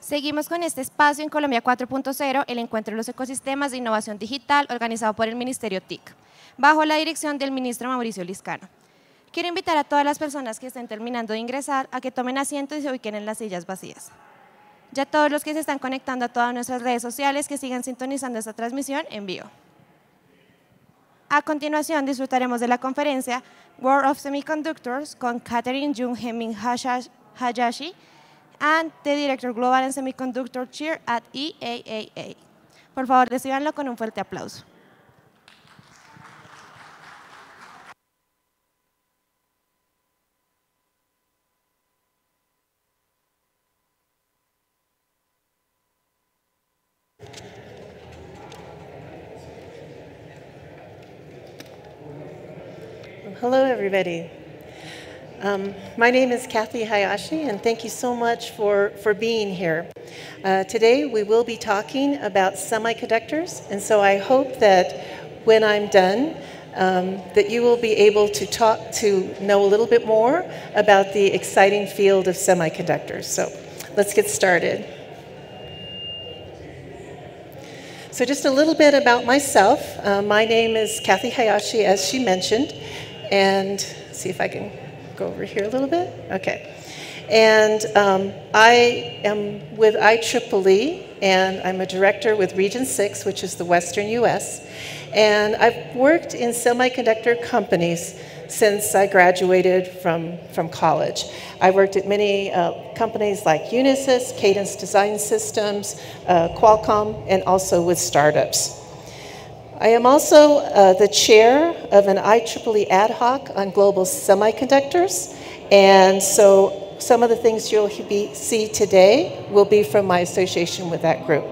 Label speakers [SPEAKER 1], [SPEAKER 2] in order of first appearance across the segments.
[SPEAKER 1] Seguimos con este espacio en Colombia 4.0, el encuentro de los ecosistemas de innovación digital organizado por el Ministerio TIC, bajo la dirección del ministro Mauricio Liscano. Quiero invitar a todas las personas que estén terminando de ingresar a que tomen asiento y se ubiquen en las sillas vacías. Ya todos los que se están conectando a todas nuestras redes sociales que sigan sintonizando esta transmisión en vivo. A continuación disfrutaremos de la conferencia World of Semiconductors con Katherine Hayashi and the Director Global and Semiconductor Chair at EAAA. Por favor, recíbanlo con un fuerte aplauso.
[SPEAKER 2] Hello, everybody. My name is Kathy Hayashi, and thank you so much for being here. Today, we will be talking about semiconductors, and so I hope that when I'm done, that you will be able to know a little bit more about the exciting field of semiconductors. So let's get started. So just a little bit about myself. My name is Kathy Hayashi, as she mentioned, and see if I can go over here a little bit. Okay. And I am with IEEE, and I'm a director with Region 6, which is the Western US. And I've worked in semiconductor companies since I graduated from college. I worked at many companies like Unisys, Cadence Design Systems, Qualcomm, and also with startups. I am also the chair of an IEEE ad hoc on global semiconductors, and so some of the things you'll see today will be from my association with that group.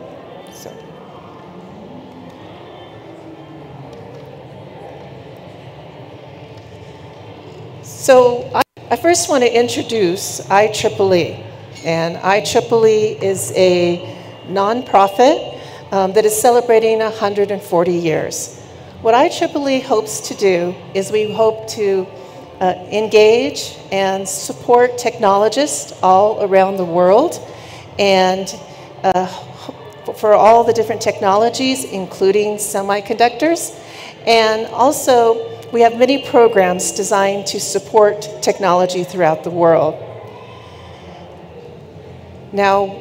[SPEAKER 2] So I first want to introduce IEEE, and IEEE is a nonprofit that is celebrating 140 years. What IEEE hopes to do is we hope to engage and support technologists all around the world, and for all the different technologies, including semiconductors. And also, we have many programs designed to support technology throughout the world. Now,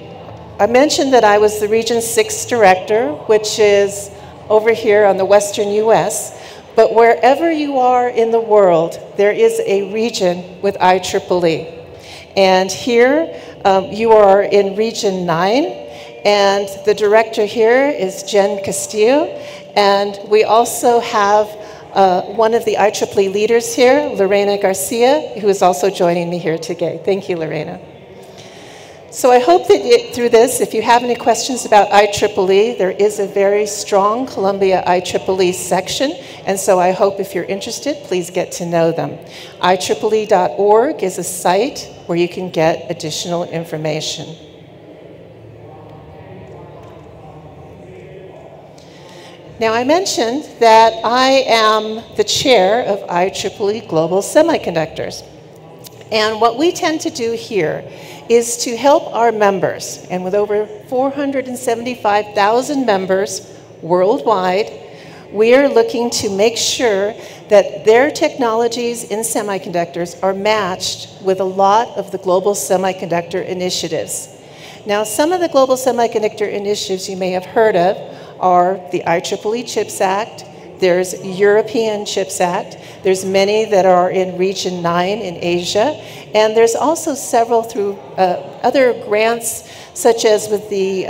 [SPEAKER 2] I mentioned that I was the Region 6 director, which is over here on the Western US, but wherever you are in the world, there is a region with IEEE. And here, you are in Region 9, and the director here is Jen Castillo, and we also have one of the IEEE leaders here, Lorena Garcia, who is also joining me here today. Thank you, Lorena. So I hope that through this, if you have any questions about IEEE, there is a very strong Columbia IEEE section, and so I hope if you're interested, please get to know them. IEEE.org is a site where you can get additional information. Now, I mentioned that I am the chair of IEEE Global Semiconductors. And what we tend to do here is to help our members, and with over 475,000 members worldwide, we are looking to make sure that their technologies in semiconductors are matched with a lot of the global semiconductor initiatives. Now, some of the global semiconductor initiatives you may have heard of are the IEEE CHIPS Act, there's European CHIPS Act, there's many that are in Region 9 in Asia, and there's also several through other grants, such as with the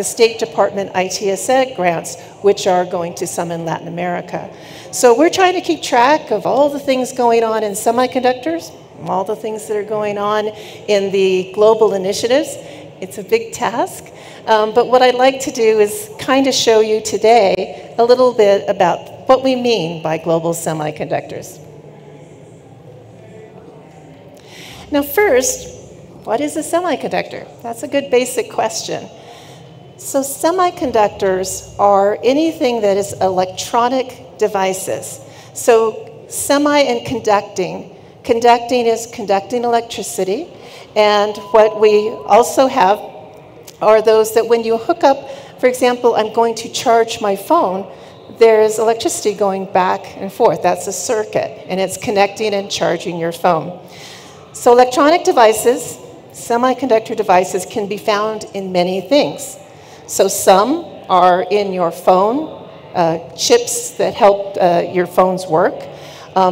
[SPEAKER 2] State Department ITSA grants, which are going to some in Latin America. So we're trying to keep track of all the things going on in semiconductors, all the things that are going on in the global initiatives. It's a big task. But what I'd like to do is kind of show you today a little bit about what we mean by global semiconductors. Now first, what is a semiconductor? That's a good basic question. So semiconductors are anything that is electronic devices. So semi and conducting. Conducting is conducting electricity. And what we also have are those that when you hook up, for example, I'm going to charge my phone, there's electricity going back and forth. That's a circuit, and it's connecting and charging your phone. So electronic devices, semiconductor devices, can be found in many things. So some are in your phone, chips that help your phones work.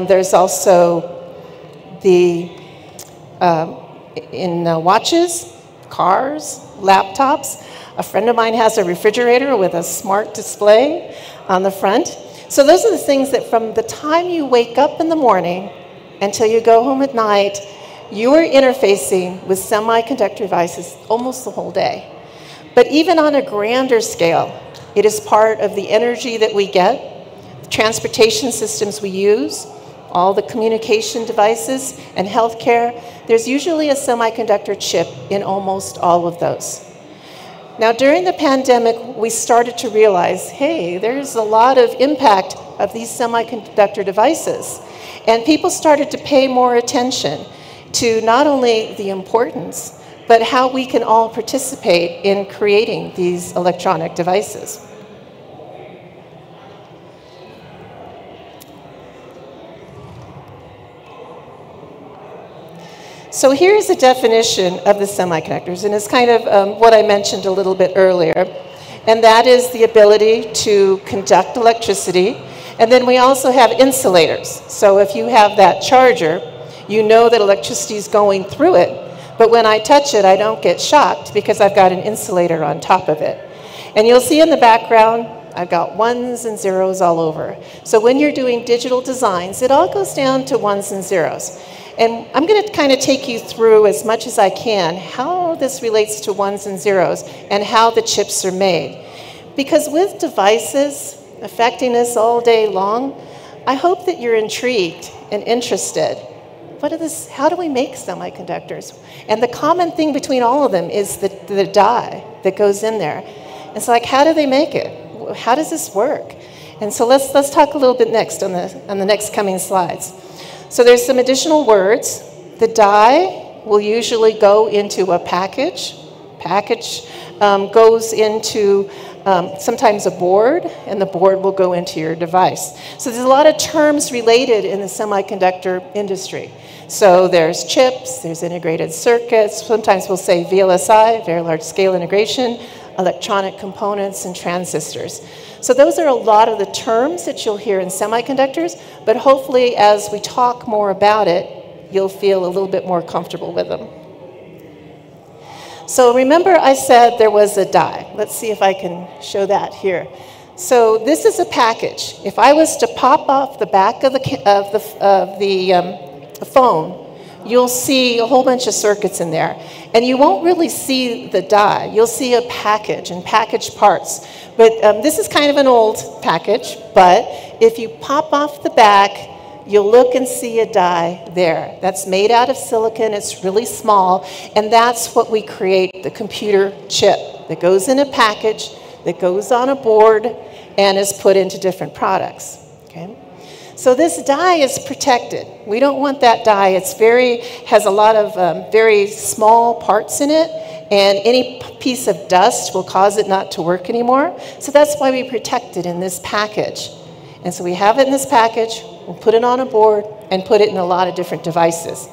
[SPEAKER 2] There's also in watches, cars, laptops. A friend of mine has a refrigerator with a smart display on the front. So those are the things that from the time you wake up in the morning until you go home at night, you are interfacing with semiconductor devices almost the whole day. But even on a grander scale, it is part of the energy that we get, the transportation systems we use, all the communication devices, and healthcare. There's usually a semiconductor chip in almost all of those. Now, during the pandemic, we started to realize, hey, there's a lot of impact of these semiconductor devices. And people started to pay more attention to not only the importance, but how we can all participate in creating these electronic devices. So here's a definition of the semiconductors, and it's kind of what I mentioned a little bit earlier, and that is the ability to conduct electricity. And then we also have insulators. So if you have that charger, you know that electricity is going through it, but when I touch it, I don't get shocked because I've got an insulator on top of it. And you'll see in the background, I've got ones and zeros all over. So when you're doing digital designs, it all goes down to ones and zeros. And I'm going to kind of take you through as much as I can how this relates to ones and zeros and how the chips are made. Because with devices affecting us all day long, I hope that you're intrigued and interested. How do we make semiconductors? And the common thing between all of them is the die that goes in there. It's like, how do they make it? How does this work? And so let's talk a little bit next on the next coming slides. So there's some additional words. The die will usually go into a package. Package goes into sometimes a board, and the board will go into your device. So there's a lot of terms related in the semiconductor industry. So there's chips, there's integrated circuits, sometimes we'll say VLSI, very large scale integration, electronic components, and transistors. So those are a lot of the terms that you'll hear in semiconductors, but hopefully as we talk more about it, you'll feel a little bit more comfortable with them. So remember I said there was a die. Let's see if I can show that here. So this is a package. If I was to pop off the back of the phone, you'll see a whole bunch of circuits in there. And you won't really see the die. You'll see a package and packaged parts. But this is kind of an old package, but if you pop off the back, you'll look and see a die there. That's made out of silicon, it's really small, and that's what we create, the computer chip that goes in a package, that goes on a board, and is put into different products, okay? So this die is protected. We don't want that die. Has a lot of very small parts in it, and any piece of dust will cause it not to work anymore. So that's why we protect it in this package. And so we have it in this package, we'll put it on a board, and put it in a lot of different devices.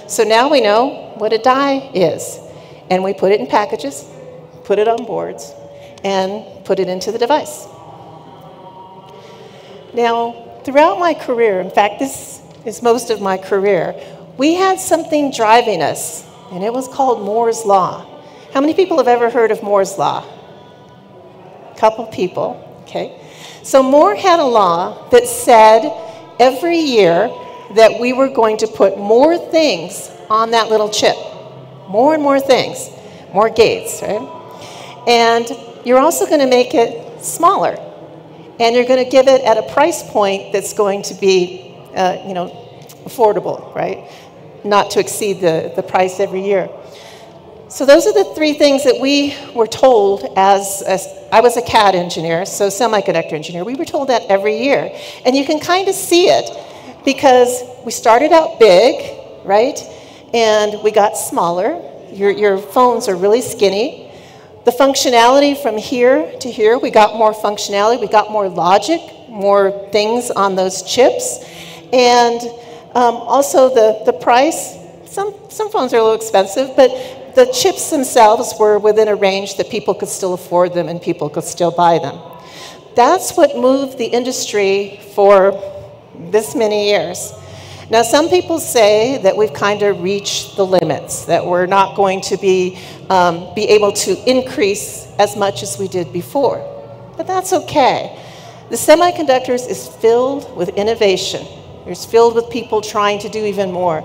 [SPEAKER 2] So now we know what a die is. And we put it in packages, put it on boards, and put it into the device. Now, throughout my career, in fact, this is most of my career, we had something driving us, and it was called Moore's Law. How many people have ever heard of Moore's Law? A couple people, okay. So Moore had a law that said every year that we were going to put more things on that little chip. More and more things, more gates, right? And you're also going to make it smaller. And you're going to give it at a price point that's going to be, affordable, right? Not to exceed the price every year. So those are the three things that we were told as I was a CAD engineer, so semiconductor engineer. We were told that every year. And you can kind of see it because we started out big, right? And we got smaller. Your phones are really skinny. The functionality from here to here, we got more functionality, we got more logic, more things on those chips. And also the price, some phones are a little expensive, but the chips themselves were within a range that people could still afford them and people could still buy them. That's what moved the industry for this many years. Now, some people say that we've kind of reached the limits, that we're not going to be able to increase as much as we did before. But that's okay. The semiconductors is filled with innovation. It's filled with people trying to do even more.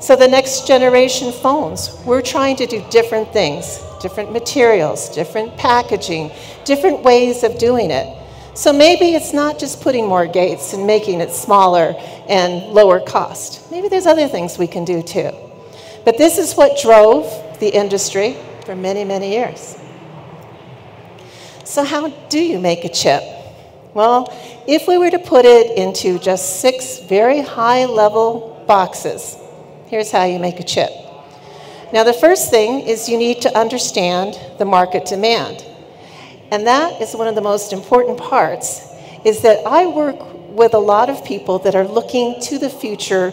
[SPEAKER 2] So the next generation phones, we're trying to do different things, different materials, different packaging, different ways of doing it. So maybe it's not just putting more gates and making it smaller and lower cost. Maybe there's other things we can do too. But this is what drove the industry for many, many years. So how do you make a chip? Well, if we were to put it into just 6 very high-level boxes, here's how you make a chip. Now, the first thing is you need to understand the market demand. And that is one of the most important parts, is that I work with a lot of people that are looking to the future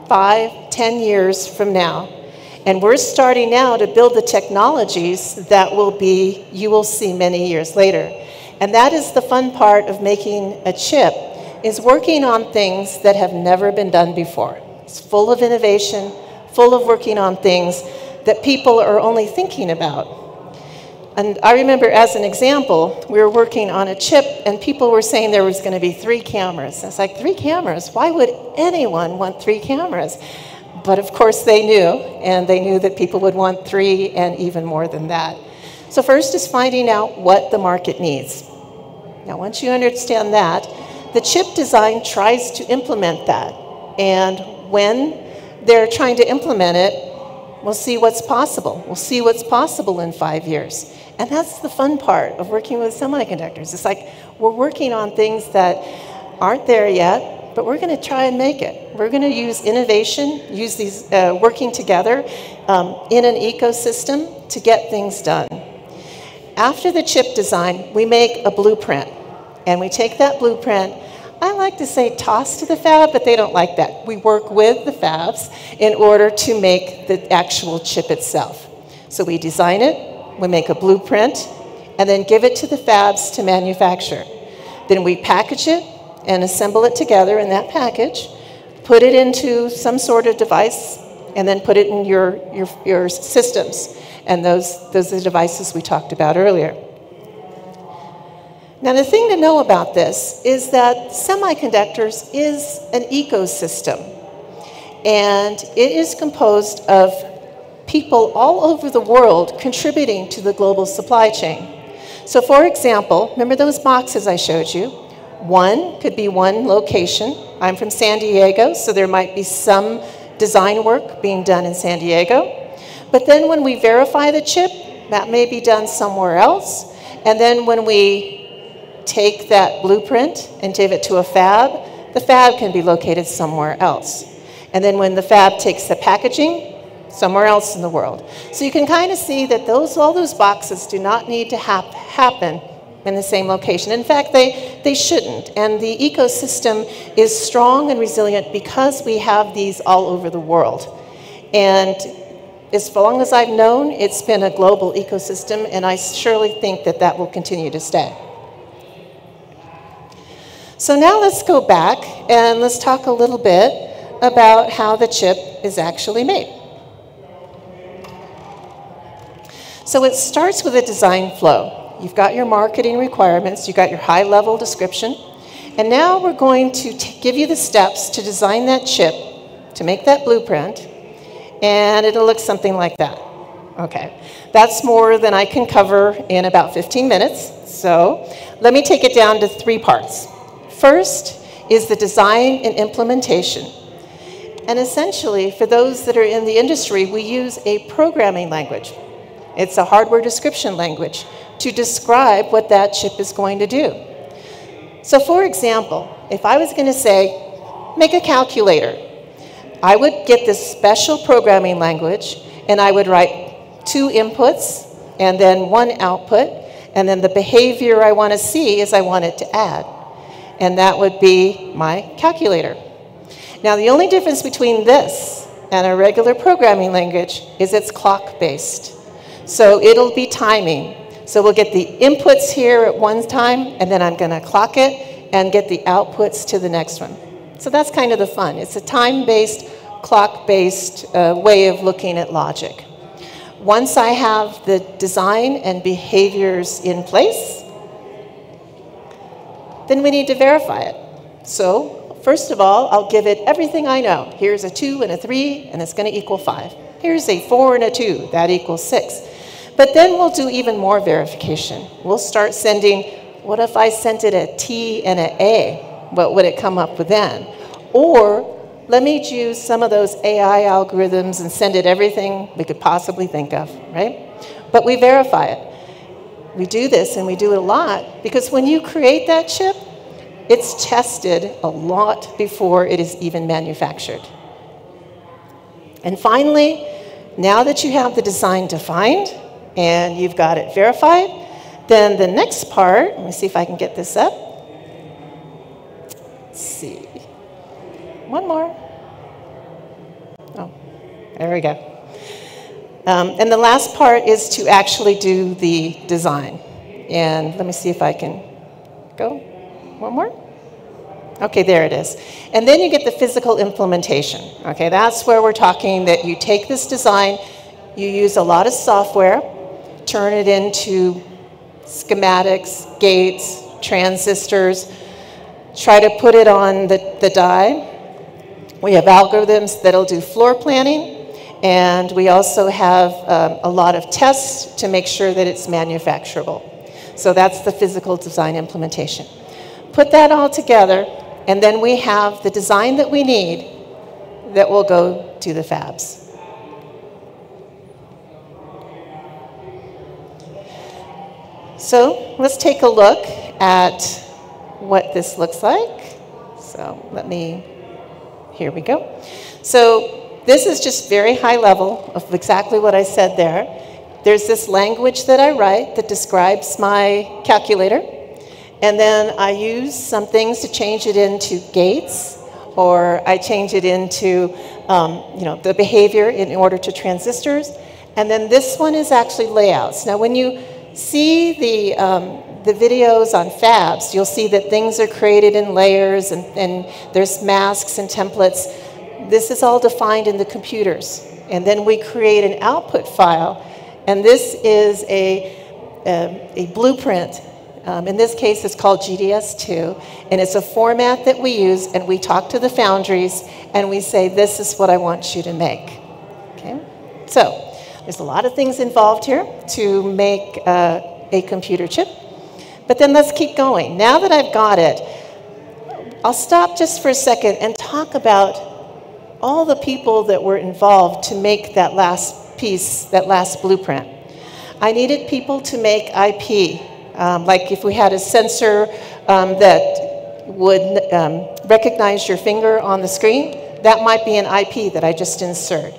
[SPEAKER 2] 5, 10 years from now. And we're starting now to build the technologies that you will see many years later. And that is the fun part of making a chip, is working on things that have never been done before. It's full of innovation, full of working on things that people are only thinking about. And I remember, as an example, we were working on a chip and people were saying there was going to be 3 cameras. I was like, 3 cameras? Why would anyone want 3 cameras? But of course they knew, and they knew that people would want 3 and even more than that. So first is finding out what the market needs. Now, once you understand that, the chip design tries to implement that. And when they're trying to implement it, we'll see what's possible. We'll see what's possible in 5 years. And that's the fun part of working with semiconductors. It's like we're working on things that aren't there yet, but we're going to try and make it. We're going to use innovation, use these working together in an ecosystem to get things done. After the chip design, we make a blueprint. And we take that blueprint, I like to say toss to the fab, but they don't like that. We work with the fabs in order to make the actual chip itself. So we design it, we make a blueprint, and then give it to the fabs to manufacture. Then we package it and assemble it together in that package, put it into some sort of device, and then put it in your systems. And those are the devices we talked about earlier. Now, the thing to know about this is that semiconductors is an ecosystem, and it is composed of people all over the world contributing to the global supply chain. So, for example, remember those boxes I showed you? One could be one location. I'm from San Diego, so there might be some design work being done in San Diego. But then when we verify the chip, that may be done somewhere else. And then when we take that blueprint and give it to a fab, the fab can be located somewhere else. And then when the fab takes the packaging, somewhere else in the world. So you can kind of see that all those boxes do not need to happen in the same location. In fact, they shouldn't. And the ecosystem is strong and resilient because we have these all over the world. And as long as I've known, it's been a global ecosystem, and I surely think that that will continue to stay. So now let's go back and let's talk a little bit about how the chip is actually made. So it starts with a design flow. You've got your marketing requirements, you've got your high-level description, and now we're going to give you the steps to design that chip, to make that blueprint, and it'll look something like that. Okay, that's more than I can cover in about 15 minutes, so let me take it down to 3 parts. First is the design and implementation. And essentially, for those that are in the industry, we use a programming language. It's a hardware description language to describe what that chip is going to do. So for example, if I was going to say, make a calculator, I would get this special programming language, and I would write 2 inputs and then one output, and then the behavior I want to see is I want it to add. And that would be my calculator. Now, the only difference between this and a regular programming language is it's clock-based. So it'll be timing. So we'll get the inputs here at one time, and then I'm going to clock it and get the outputs to the next one. So that's kind of the fun. It's a time-based, clock-based way of looking at logic. Once I have the design and behaviors in place, then we need to verify it. So first of all, I'll give it everything I know. Here's a 2 and a 3, and it's going to equal 5. Here's a 4 and a 2, that equals 6. But then we'll do even more verification. We'll start sending, what if I sent it a T and an A? What would it come up with then? Or let me use some of those AI algorithms and send it everything we could possibly think of, right? But we verify it. We do this, and we do it a lot, because when you create that chip, it's tested a lot before it is even manufactured. And finally, now that you have the design defined and you've got it verified, then the next part, let me see if I can get this up. Let's see. One more. Oh, there we go. And the last part is to actually do the design. And let me see if I can go. One more. Okay, there it is. And then you get the physical implementation. Okay, that's where we're talking that you take this design, you use a lot of software, turn it into schematics, gates, transistors, try to put it on the die. We have algorithms that'll do floor planning, and we also have a lot of tests to make sure that it's manufacturable. So that's the physical design implementation. Put that all together, and then we have the design that we need that will go to the fabs. So let's take a look at what this looks like. So here we go. So this is just very high level of exactly what I said there. There's this language that I write that describes my calculator. And then I use some things to change it into gates, or I change it into the behavior in order to transistors. And then this one is actually layouts. Now when you see the videos on fabs, you'll see that things are created in layers, and there's masks and templates. This is all defined in the computers. And then we create an output file, and this is a blueprint. In this case, it's called GDS2, and it's a format that we use, and we talk to the foundries, and we say, this is what I want you to make. Okay? So there's a lot of things involved here to make a computer chip. But then let's keep going. Now that I've got it, I'll stop just for a second and talk about all the people that were involved to make that last piece, that last blueprint. I needed people to make IP. Like if we had a sensor that would recognize your finger on the screen, that might be an IP that I just insert.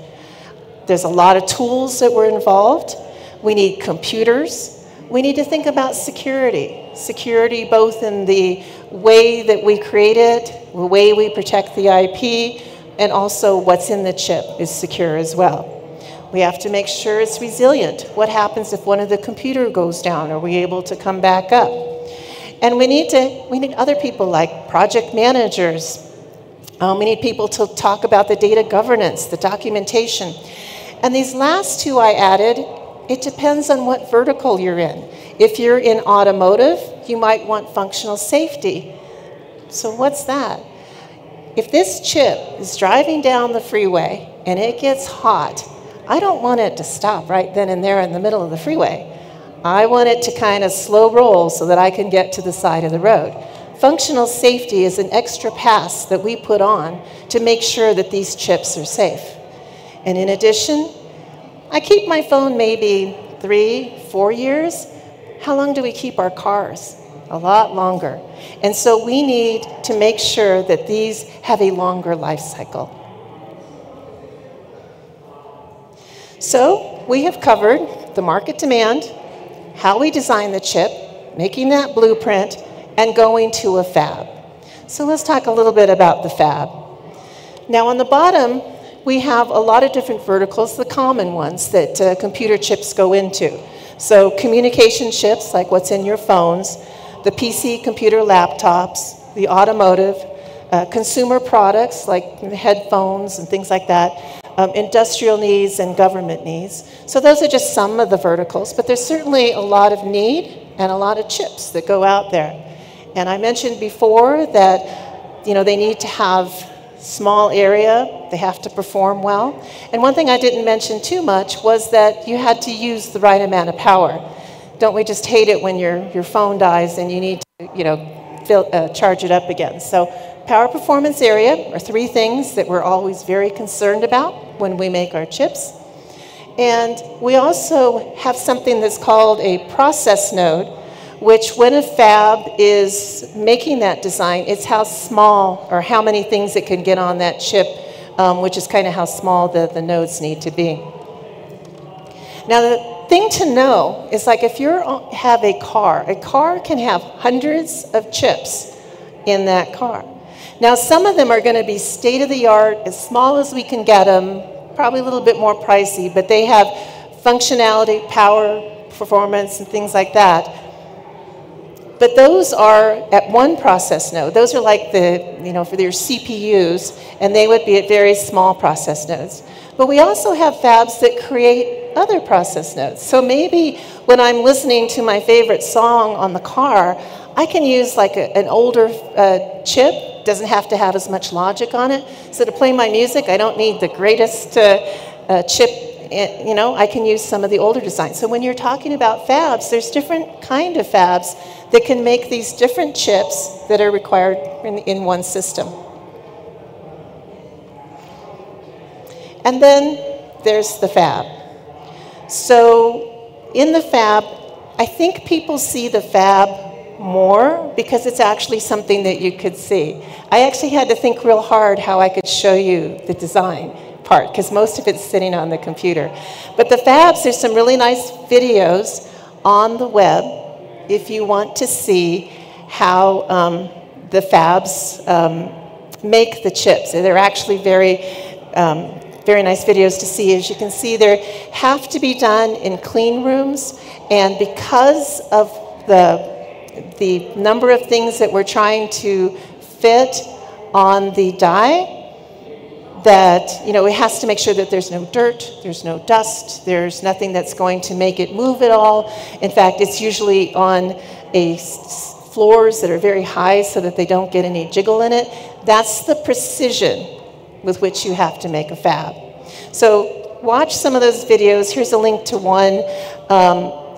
[SPEAKER 2] There's a lot of tools that were involved. We need computers. We need to think about security. Security both in the way that we create it, the way we protect the IP, and also what's in the chip is secure as well. We have to make sure it's resilient. What happens if one of the computer goes down? Are we able to come back up? And we need other people like project managers. We need people to talk about the data governance, the documentation. And these last two I added, it depends on what vertical you're in. If you're in automotive, you might want functional safety. So what's that? If this chip is driving down the freeway and it gets hot, I don't want it to stop right then and there in the middle of the freeway. I want it to kind of slow roll so that I can get to the side of the road. Functional safety is an extra pass that we put on to make sure that these chips are safe. And in addition, I keep my phone maybe 3-4 years. How long do we keep our cars? A lot longer. And so we need to make sure that these have a longer life cycle. So we have covered the market demand, how we design the chip, making that blueprint, and going to a fab. So let's talk a little bit about the fab. Now on the bottom, we have a lot of different verticals, the common ones that computer chips go into. So communication chips, like what's in your phones, the PC computer laptops, the automotive, consumer products like headphones and things like that, industrial needs and government needs. So those are just some of the verticals, but there's certainly a lot of need and a lot of chips that go out there. And I mentioned before that, they need to have small area, they have to perform well. And one thing I didn't mention too much was that you had to use the right amount of power. Don't we just hate it when your phone dies and you need to, charge it up again? So power, performance, area are three things that we're always very concerned about when we make our chips. And we also have something that's called a process node, which when a fab is making that design, it's how small or how many things it can get on that chip, which is kind of how small the nodes need to be. Now the thing to know is, like, if you have a car can have hundreds of chips in that car. Now some of them are going to be state-of-the-art, as small as we can get them, probably a little bit more pricey, but they have functionality, power, performance, and things like that. But those are at one process node. Those are like for their CPUs, and they would be at very small process nodes. But we also have fabs that create other process nodes. So maybe when I'm listening to my favorite song on the car, I can use like an older chip. Doesn't have to have as much logic on it. So to play my music, I don't need the greatest chip. I can use some of the older designs. So when you're talking about fabs, there's different kind of fabs that can make these different chips that are required in one system. And then there's the fab. So in the fab, I think people see the fab more because it's actually something that you could see. I actually had to think real hard how I could show you the design part, because most of it's sitting on the computer. But the fabs, there's some really nice videos on the web if you want to see how the fabs make the chips. They're actually very nice videos to see. As you can see, they have to be done in clean rooms, and because of the number of things that we're trying to fit on the die, that it has to make sure that there's no dirt, there's no dust, there's nothing that's going to make it move at all. In fact, it's usually on floors that are very high so that they don't get any jiggle in it. That's the precision with which you have to make a fab. So watch some of those videos. Here's a link to one.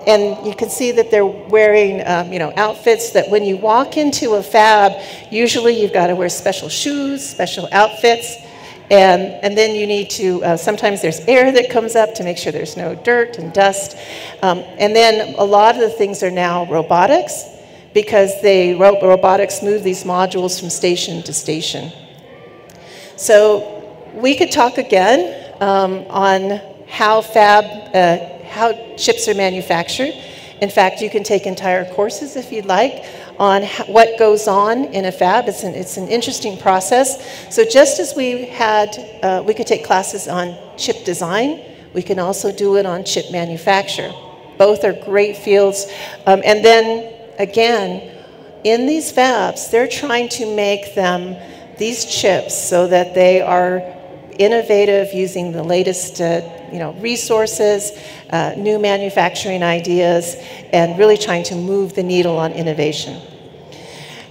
[SPEAKER 2] And you can see that they're wearing outfits that when you walk into a fab, usually you've got to wear special shoes, special outfits. And then you need to, sometimes there's air that comes up to make sure there's no dirt and dust. And then a lot of the things are now robotics, because robotics move these modules from station to station. So we could talk again on how how chips are manufactured. In fact, you can take entire courses if you'd like on what goes on in a fab. It's an interesting process. So just as we could take classes on chip design, we can also do it on chip manufacture. Both are great fields. And then again, in these fabs, they're trying to make these chips so that they are innovative, using the latest resources, new manufacturing ideas, and really trying to move the needle on innovation.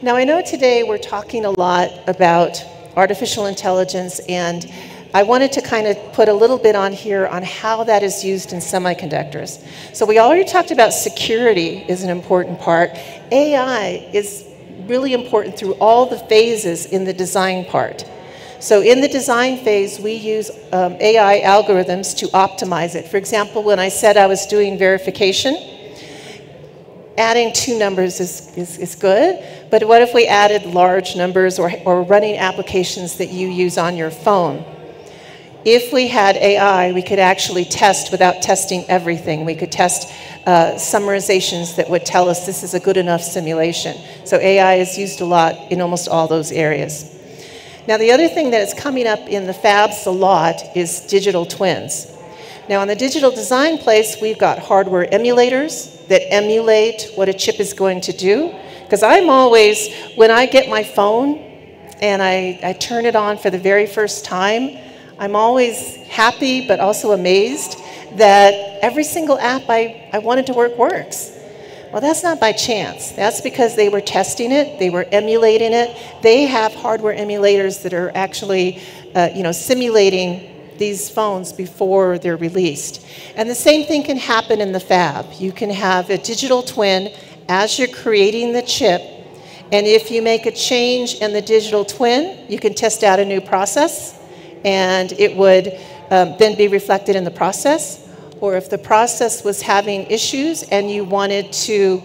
[SPEAKER 2] Now, I know today we're talking a lot about artificial intelligence, and I wanted to kind of put a little bit on here on how that is used in semiconductors. So we already talked about security is an important part. AI is really important through all the phases in the design part. So in the design phase, we use AI algorithms to optimize it. For example, when I said I was doing verification, adding 2 numbers is good, but what if we added large numbers or running applications that you use on your phone? if we had AI, we could actually test without testing everything. We could test summarizations that would tell us this is a good enough simulation. So AI is used a lot in almost all those areas. Now, the other thing that is coming up in the fabs a lot is digital twins. Now, in the digital design place, we've got hardware emulators that emulate what a chip is going to do. Because I'm always, when I get my phone and I turn it on for the very first time, I'm always happy but also amazed that every single app I wanted to work works. Well, that's not by chance. That's because they were testing it, they were emulating it. They have hardware emulators that are actually simulating these phones before they're released. And the same thing can happen in the fab. You can have a digital twin as you're creating the chip, and if you make a change in the digital twin, you can test out a new process, and it would then be reflected in the process. Or if the process was having issues and you wanted to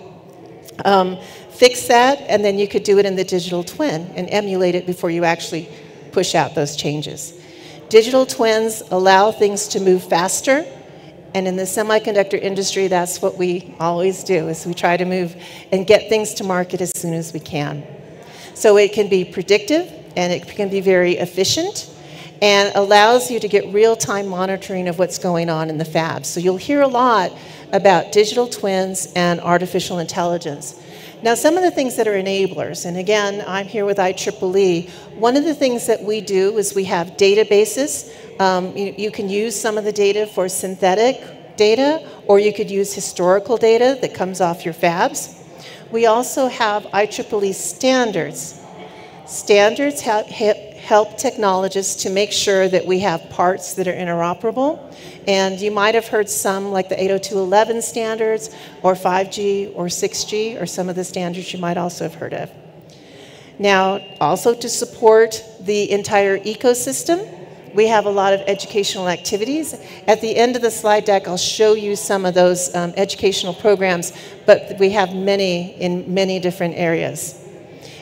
[SPEAKER 2] fix that, and then you could do it in the digital twin and emulate it before you actually push out those changes. Digital twins allow things to move faster, and in the semiconductor industry, that's what we always do, is we try to move and get things to market as soon as we can. So it can be predictive, and it can be very efficient, and allows you to get real-time monitoring of what's going on in the fab. So you'll hear a lot about digital twins and artificial intelligence. Now, some of the things that are enablers, and again, I'm here with IEEE. One of the things that we do is we have databases. You can use some of the data for synthetic data, or you could use historical data that comes off your fabs. We also have IEEE standards. Standards help technologists to make sure that we have parts that are interoperable. And you might have heard some, like the 802.11 standards, or 5G, or 6G, or some of the standards you might also have heard of. Now, also to support the entire ecosystem, we have a lot of educational activities. At the end of the slide deck, I'll show you some of those educational programs, but we have many in many different areas.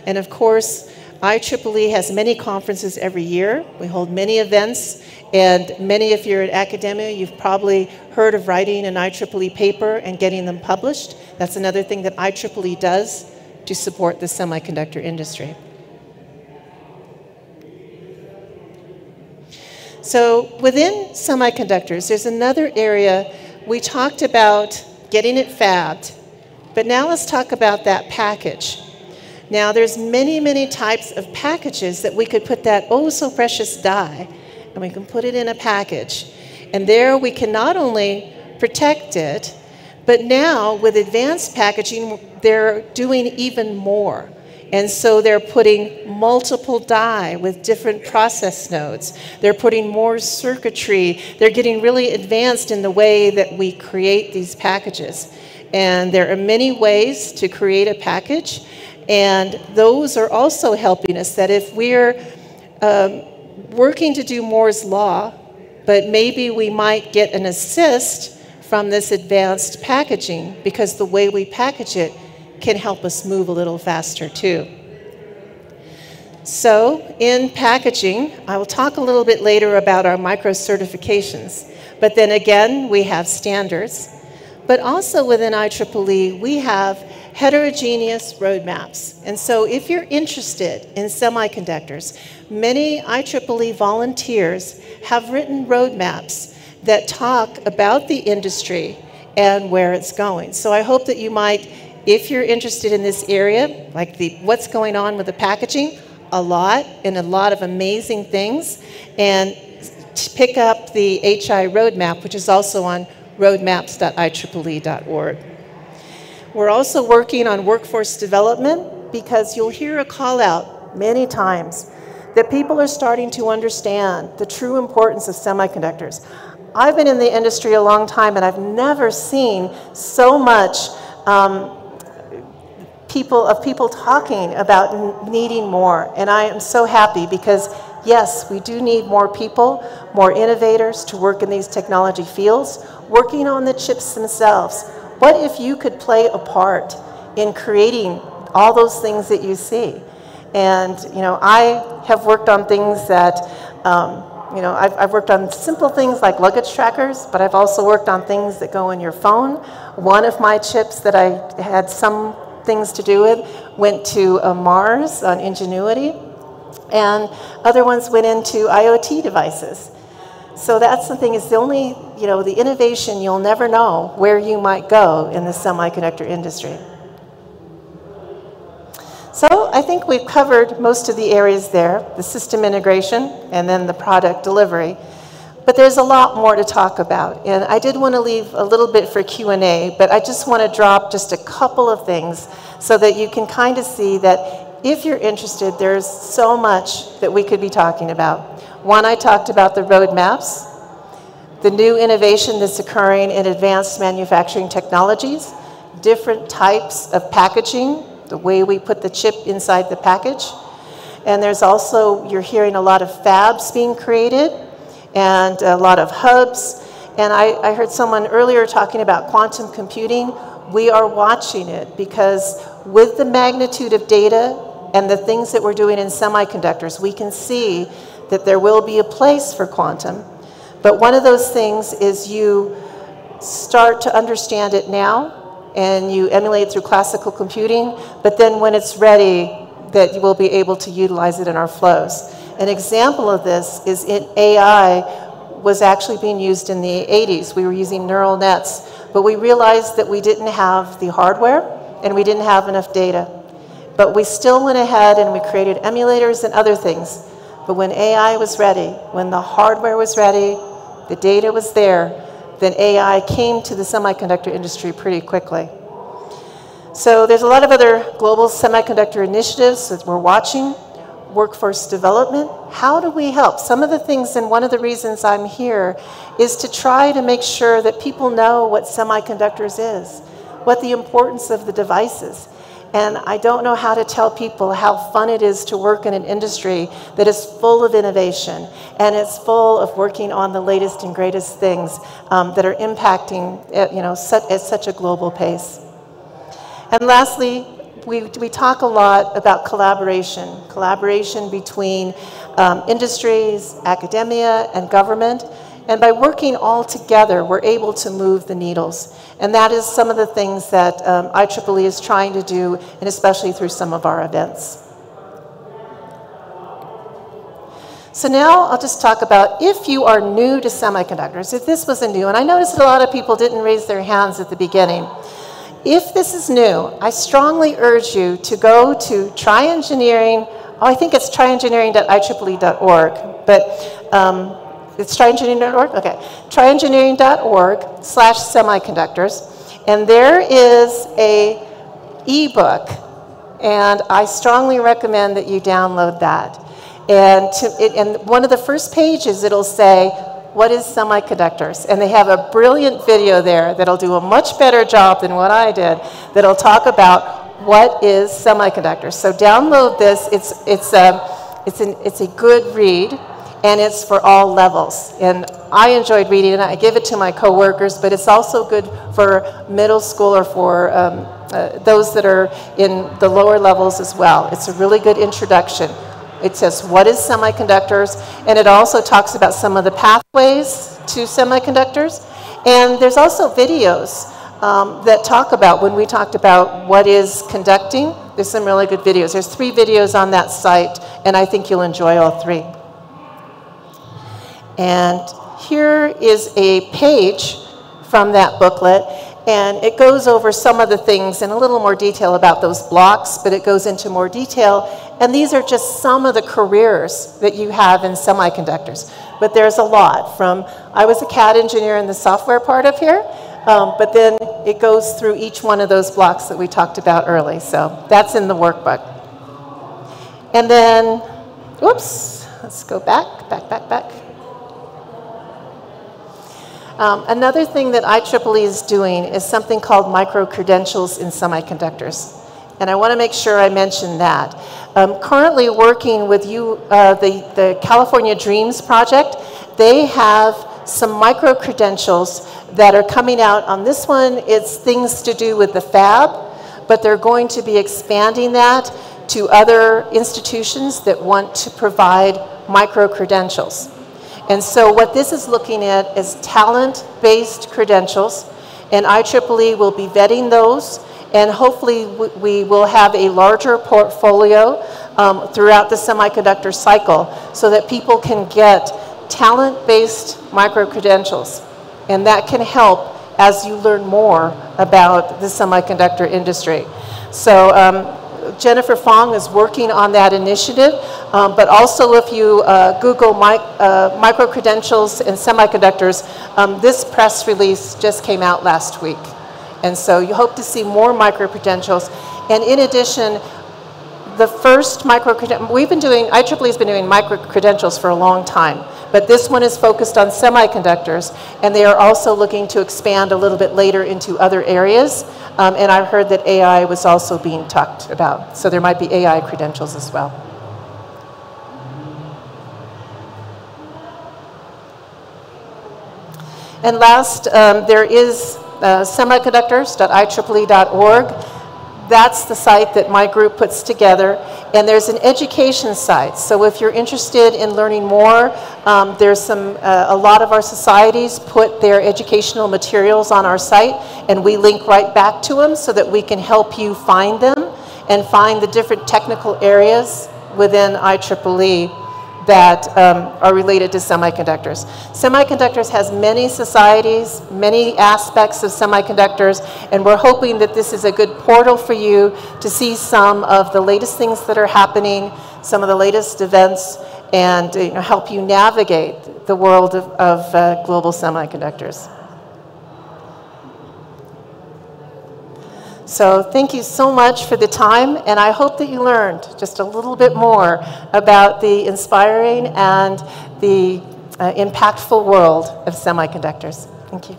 [SPEAKER 2] And of course, IEEE has many conferences every year. We hold many events, and many, if you're in academia, you've probably heard of writing an IEEE paper and getting them published. That's another thing that IEEE does to support the semiconductor industry. So within semiconductors, there's another area. We talked about getting it fabbed, but now let's talk about that package. Now, there's many, many types of packages that we could put that oh so precious die, and we can put it in a package. And there we can not only protect it, but now with advanced packaging, they're doing even more. And so they're putting multiple die with different process nodes. They're putting more circuitry. They're getting really advanced in the way that we create these packages. And there are many ways to create a package. And those are also helping us, that if we're working to do Moore's Law, but maybe we might get an assist from this advanced packaging, because the way we package it can help us move a little faster too. So in packaging, I will talk a little bit later about our micro certifications, but then again, we have standards. But also within IEEE, we have heterogeneous roadmaps. And so if you're interested in semiconductors, many IEEE volunteers have written roadmaps that talk about the industry and where it's going. So I hope that you might, if you're interested in this area, like what's going on with the packaging, a lot of amazing things, and pick up the HI roadmap, which is also on roadmaps.ieee.org. We're also working on workforce development, because you'll hear a call out many times that people are starting to understand the true importance of semiconductors. I've been in the industry a long time, and I've never seen so much people talking about needing more. And I am so happy, because yes, we do need more people, more innovators to work in these technology fields, working on the chips themselves. What if you could play a part in creating all those things that you see? And I have worked on things that You know, I've worked on simple things like luggage trackers, but I've also worked on things that go in your phone. One of my chips that I had some things to do with went to Mars on Ingenuity, and other ones went into IoT devices. So that's the thing, is the only, you know, the innovation, you'll never know where you might go in the semiconductor industry. So I think we've covered most of the areas there, the system integration and then the product delivery. But there's a lot more to talk about. And I did want to leave a little bit for Q&A, but I just want to drop just a couple of things so that you can kind of see that if you're interested, there's so much that we could be talking about. One, I talked about the roadmaps, the new innovation that's occurring in advanced manufacturing technologies, different types of packaging, the way we put the chip inside the package. And there's also, you're hearing a lot of fabs being created and a lot of hubs. And I heard someone earlier talking about quantum computing. We are watching it because with the magnitude of data and the things that we're doing in semiconductors, we can see that there will be a place for quantum. But one of those things is you start to understand it now, and you emulate through classical computing, but then when it's ready, that you will be able to utilize it in our flows. An example of this is in AI was actually being used in the 80s. We were using neural nets, but we realized that we didn't have the hardware and we didn't have enough data. But we still went ahead and we created emulators and other things. But when AI was ready, when the hardware was ready, the data was there, then AI came to the semiconductor industry pretty quickly. So there's a lot of other global semiconductor initiatives that we're watching. Workforce development, how do we help? Some of the things, and one of the reasons I'm here, is to try to make sure that people know what semiconductors is, what the importance of the devices. And I don't know how to tell people how fun it is to work in an industry that is full of innovation and it's full of working on the latest and greatest things that are impacting at such a global pace. And lastly, we talk a lot about collaboration between industries, academia, and government. And by working all together, we're able to move the needles. And that is some of the things that IEEE is trying to do, and especially through some of our events. So now I'll just talk about if you are new to semiconductors, if this was a new, and I noticed that a lot of people didn't raise their hands at the beginning. If this is new, I strongly urge you to go to I think it's tryengineering.ieee.org, but it's tryengineering.org? Okay. tryengineering.org/semiconductors. And there is an ebook, and I strongly recommend that you download that. And one of the first pages, it'll say, what is semiconductors? And they have a brilliant video there that'll do a much better job than what I did, that'll talk about what is semiconductors. So download this. It's a good read, and it's for all levels. And I enjoyed reading it. I give it to my coworkers, but it's also good for middle school or for those that are in the lower levels as well. It's a really good introduction. It says, what is semiconductors? And it also talks about some of the pathways to semiconductors. And there's also videos that talk about, when we talked about what is conducting, there's some really good videos. There's 3 videos on that site, and I think you'll enjoy all 3. And here is a page from that booklet, and it goes over some of the things in a little more detail about those blocks, but it goes into more detail. And these are just some of the careers that you have in semiconductors. But there's a lot from, I was a CAD engineer in the software part of here, but then it goes through each one of those blocks that we talked about early. So that's in the workbook. And then, whoops, let's go back. Another thing that IEEE is doing is something called micro-credentials in semiconductors. And I want to make sure I mention that. Currently working with the California Dreams Project, they have some micro-credentials that are coming out. On this one, it's things to do with the fab, but they're going to be expanding that to other institutions that want to provide micro-credentials. And so what this is looking at is talent-based credentials, and IEEE will be vetting those, and hopefully we will have a larger portfolio throughout the semiconductor cycle so that people can get talent-based micro-credentials. And that can help as you learn more about the semiconductor industry. So Jennifer Fong is working on that initiative, but also if you Google micro-credentials and semiconductors, this press release just came out last week. And so you hope to see more micro-credentials. And in addition, the first micro-credential, IEEE has been doing micro-credentials for a long time, but this one is focused on semiconductors, and they are also looking to expand a little bit later into other areas. And I've heard that AI was also being talked about, so there might be AI credentials as well. And last, there is semiconductors.ieee.org. That's the site that my group puts together. And there's an education site. So if you're interested in learning more, there's a lot of our societies put their educational materials on our site, and we link right back to them so that we can help you find them and find the different technical areas within IEEE that are related to semiconductors. Semiconductors has many societies, many aspects of semiconductors, and we're hoping that this is a good portal for you to see some of the latest things that are happening, some of the latest events, and help you navigate the world of global semiconductors. So thank you so much for the time, and I hope that you learned just a little bit more about the inspiring and the impactful world of semiconductors. Thank you.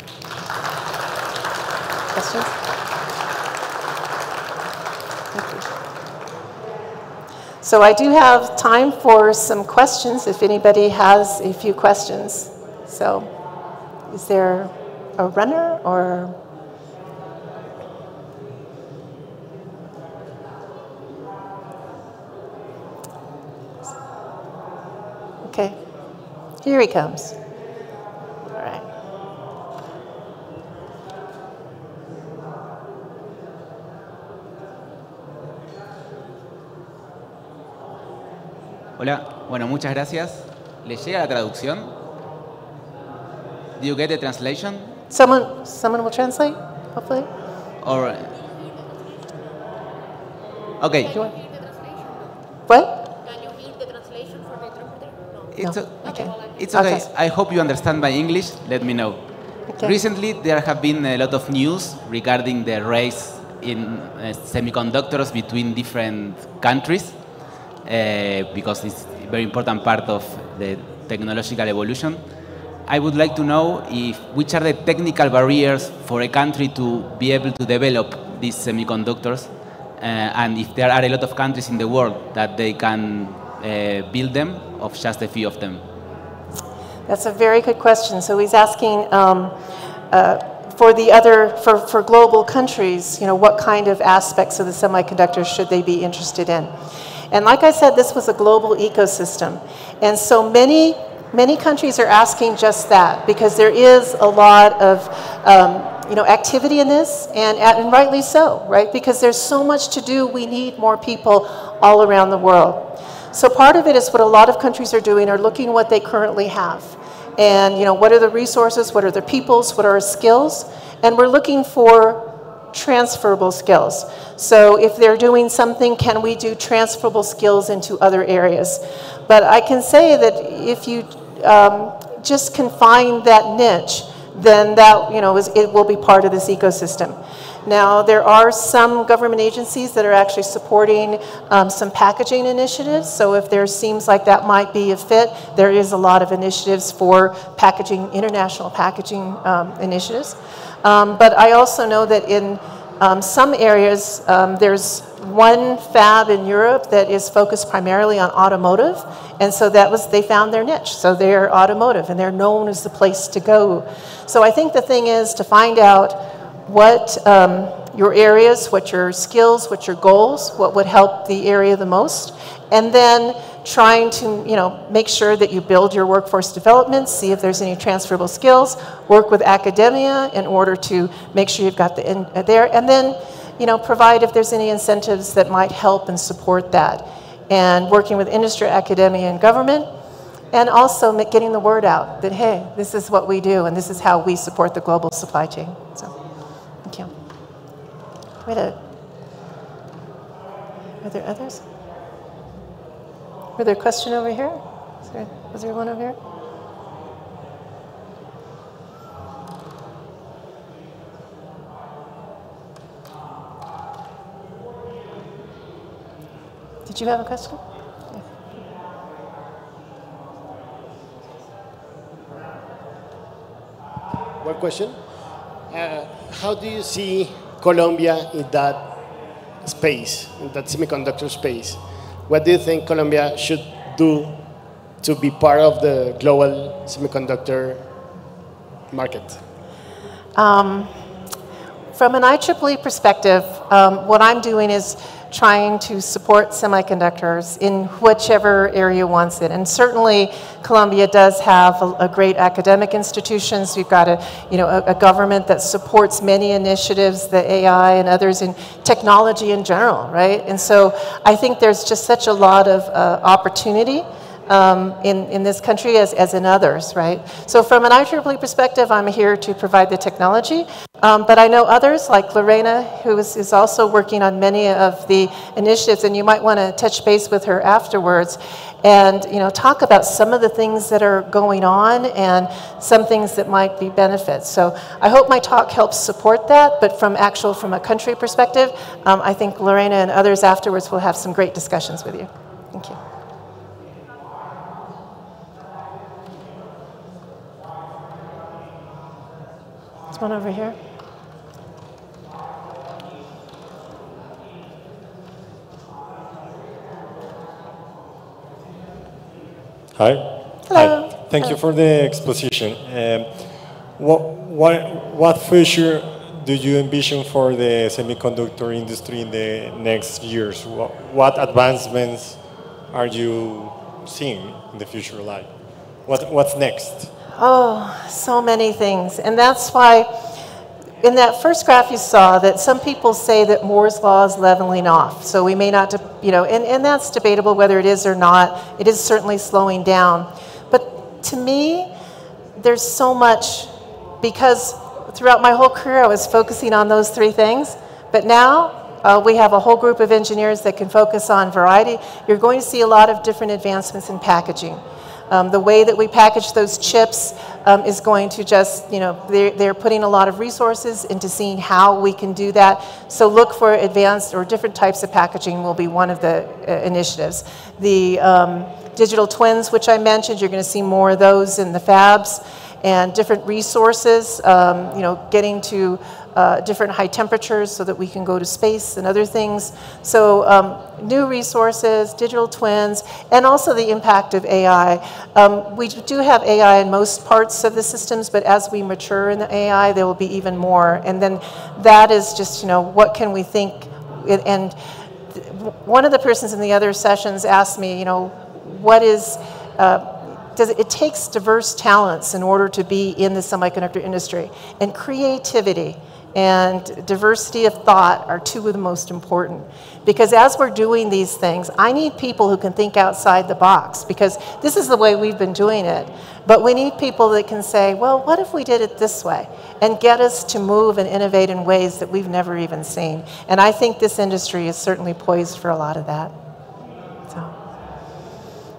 [SPEAKER 2] Questions? Thank you. So I do have time for some questions if anybody has a few questions. So is there a runner or? Okay, here he comes. All right.
[SPEAKER 3] Hola, bueno, muchas gracias. ¿Le llega la traducción? Do you get the translation?
[SPEAKER 2] Someone will translate, hopefully.
[SPEAKER 3] Or okay.
[SPEAKER 2] What?
[SPEAKER 3] It's,
[SPEAKER 2] No.
[SPEAKER 3] okay. It's okay.
[SPEAKER 2] Okay.
[SPEAKER 3] I hope you understand my English. Let me know.
[SPEAKER 2] Okay.
[SPEAKER 3] Recently, there have been a lot of news regarding the race in semiconductors between different countries because it's a very important part of the technological evolution. I would like to know which are the technical barriers for a country to be able to develop these semiconductors and if there are a lot of countries in the world that they can build them, of just a few of them?
[SPEAKER 2] That's a very good question. So he's asking for global countries, what kind of aspects of the semiconductors should they be interested in? And like I said, this was a global ecosystem. And so many countries are asking just that because there is a lot of activity in this, and rightly so, right? Because there's so much to do, we need more people all around the world. So part of it is what a lot of countries are doing, are looking at what they currently have. And what are the resources, what are the peoples, what are our skills? And we're looking for transferable skills. So if they're doing something, can we do transferable skills into other areas? But I can say that if you just confine that niche, then that it will be part of this ecosystem. Now, there are some government agencies that are actually supporting some packaging initiatives. So if there seems like that might be a fit, there is a lot of initiatives for packaging, international packaging initiatives. But I also know that in some areas, there's one fab in Europe that is focused primarily on automotive. And so they found their niche. So they're automotive, and they're known as the place to go. So I think the thing is to find out what your areas, what your skills, what your goals, what would help the area the most, and then trying to, make sure that you build your workforce development, see if there's any transferable skills, work with academia in order to make sure you've got the there, and then, provide if there's any incentives that might help and support that. And working with industry, academia, and government, and also getting the word out that, hey, this is what we do, and this is how we support the global supply chain. So, thank you. Are there others? Were there a question over here? Was there one over here? Did you have a question?
[SPEAKER 4] One question. How do you see Colombia in that space, in that semiconductor space? What do you think Colombia should do to be part of the global semiconductor market?
[SPEAKER 2] From an IEEE perspective, what I'm doing is trying to support semiconductors in whichever area wants it. And certainly Colombia does have a great academic institutions. We've got a government that supports many initiatives, the AI and others in technology in general, right? And so I think there's just such a lot of opportunity in this country as in others, right? So from an IEEE perspective, I'm here to provide the technology, but I know others like Lorena, who is also working on many of the initiatives, and you might want to touch base with her afterwards and talk about some of the things that are going on and some things that might be benefits. So I hope my talk helps support that, but from a country perspective, I think Lorena and others afterwards will have some great discussions with you. Thank you. One over here.
[SPEAKER 5] Hi.
[SPEAKER 2] Hello.
[SPEAKER 5] Hi. Thank you for the exposition. What future do you envision for the semiconductor industry in the next years? What advancements are you seeing in the future like? What's next?
[SPEAKER 2] Oh, so many things. And that's why in that first graph you saw that some people say that Moore's law is leveling off. So we may not, and that's debatable whether it is or not. It is certainly slowing down. But to me, there's so much, because throughout my whole career I was focusing on those three things. But now we have a whole group of engineers that can focus on variety. You're going to see a lot of different advancements in packaging. The way that we package those chips is going to just, they're putting a lot of resources into seeing how we can do that. So look for advanced or different types of packaging will be one of the initiatives. The digital twins, which I mentioned, you're going to see more of those in the fabs, and different resources, getting to different high temperatures so that we can go to space and other things. So new resources, digital twins, and also the impact of AI. We do have AI in most parts of the systems, but as we mature in the AI, there will be even more. And then that is just, what can we think? And one of the persons in the other sessions asked me, what is, it takes diverse talents in order to be in the semiconductor industry, and creativity and diversity of thought are two of the most important. Because as we're doing these things, I need people who can think outside the box, because this is the way we've been doing it. But we need people that can say, well, what if we did it this way? And get us to move and innovate in ways that we've never even seen. And I think this industry is certainly poised for a lot of that. So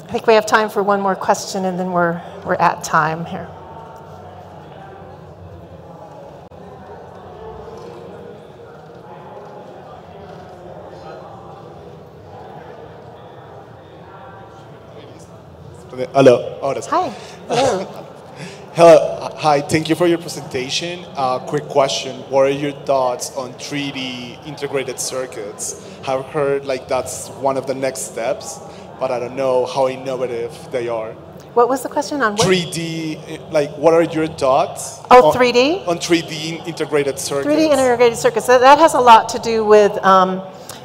[SPEAKER 2] I think we have time for one more question, and then we're at time here.
[SPEAKER 6] Hello. Oh, that's
[SPEAKER 2] Hi. Hello.
[SPEAKER 6] Hello. Hi. Thank you for your presentation. Quick question. What are your thoughts on 3D integrated circuits? I've heard that's one of the next steps, but I don't know how innovative they are.
[SPEAKER 2] What was the question on what?
[SPEAKER 6] 3D, what are your thoughts?
[SPEAKER 2] Oh, 3D?
[SPEAKER 6] On 3D integrated circuits.
[SPEAKER 2] 3D integrated circuits. That has a lot to do with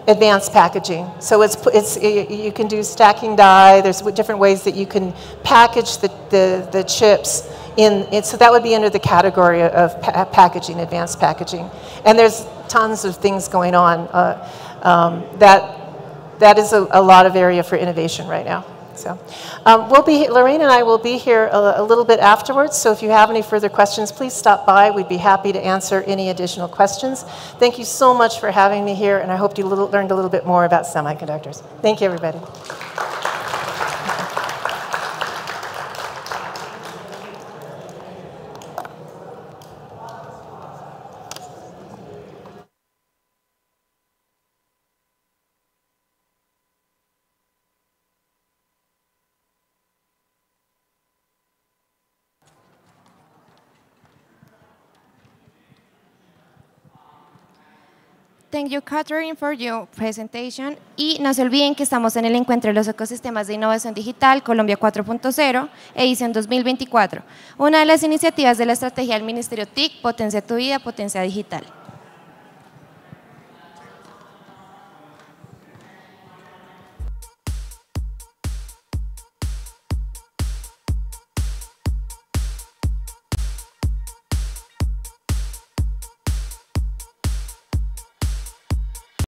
[SPEAKER 2] advanced packaging. So you can do stacking die. There's different ways that you can package the chips so that would be under the category of packaging, advanced packaging. And there's tons of things going on. That is a lot of area for innovation right now. So Lorraine and I will be here a little bit afterwards, so if you have any further questions, please stop by. We'd be happy to answer any additional questions. Thank you so much for having me here, and I hope you learned a little bit more about semiconductors. Thank you, everybody.
[SPEAKER 1] Thank you, Katherine, for your presentation. Y no se olviden que estamos en el encuentro de los ecosistemas de innovación digital Colombia 4.0, edición 2024, una de las iniciativas de la estrategia del Ministerio TIC, Potencia tu vida, Potencia digital.